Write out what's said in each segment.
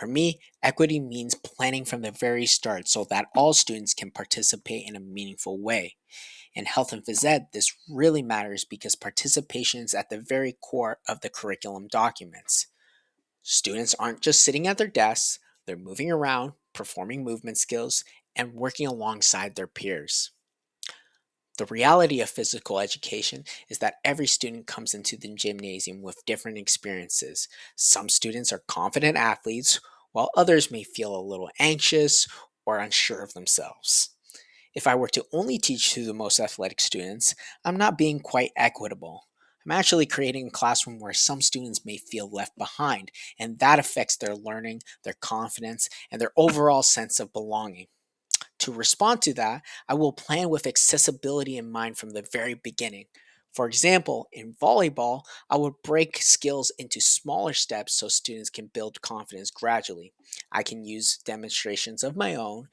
For me, equity means planning from the very start so that all students can participate in a meaningful way. In health and phys ed, this really matters because participation is at the very core of the curriculum documents. Students aren't just sitting at their desks, they're moving around, performing movement skills, and working alongside their peers. The reality of physical education is that every student comes into the gymnasium with different experiences. Some students are confident athletes, while others may feel a little anxious or unsure of themselves. If I were to only teach to the most athletic students, I'm not being quite equitable. I'm actually creating a classroom where some students may feel left behind, and that affects their learning, their confidence, and their overall sense of belonging. To respond to that, I will plan with accessibility in mind from the very beginning. For example, in volleyball, I would break skills into smaller steps so students can build confidence gradually. I can use demonstrations of my own,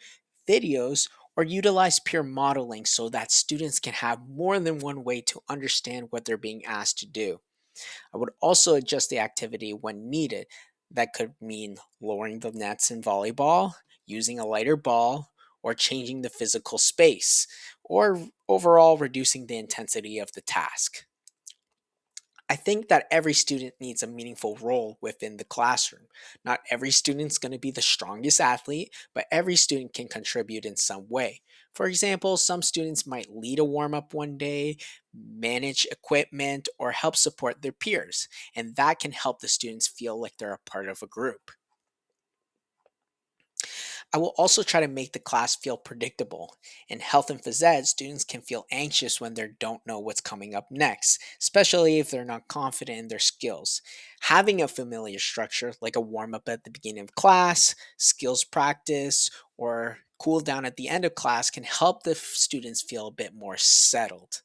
videos, or utilize peer modeling so that students can have more than one way to understand what they're being asked to do. I would also adjust the activity when needed. That could mean lowering the nets in volleyball, using a lighter ball, or changing the physical space, or overall reducing the intensity of the task. I think that every student needs a meaningful role within the classroom. Not every student's going to be the strongest athlete, but every student can contribute in some way. For example, some students might lead a warm up one day, manage equipment, or help support their peers, and that can help the students feel like they're a part of a group. I will also try to make the class feel predictable. In health and phys ed, students can feel anxious when they don't know what's coming up next, especially if they're not confident in their skills. Having a familiar structure, like a warm up at the beginning of class, skills practice, or cool down at the end of class, can help the students feel a bit more settled.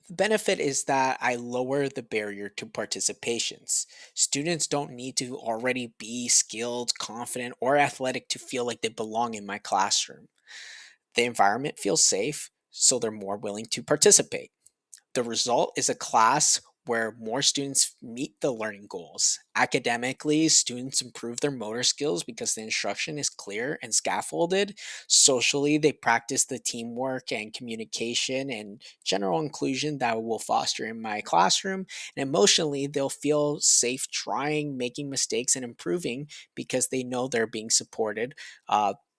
The benefit is that I lower the barrier to participations. Students don't need to already be skilled, confident, or athletic to feel like they belong in my classroom. The environment feels safe, so they're more willing to participate. The result is a class where more students meet the learning goals. Academically, students improve their motor skills because the instruction is clear and scaffolded. Socially, they practice the teamwork and communication and general inclusion that I will foster in my classroom. And emotionally, they'll feel safe trying, making mistakes, and improving because they know they're being supported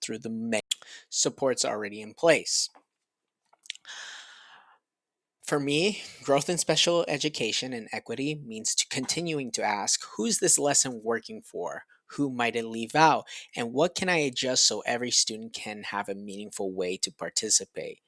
through the many supports already in place. For me, growth in special education and equity means continuing to ask, who's this lesson working for? Who might it leave out? And what can I adjust so every student can have a meaningful way to participate?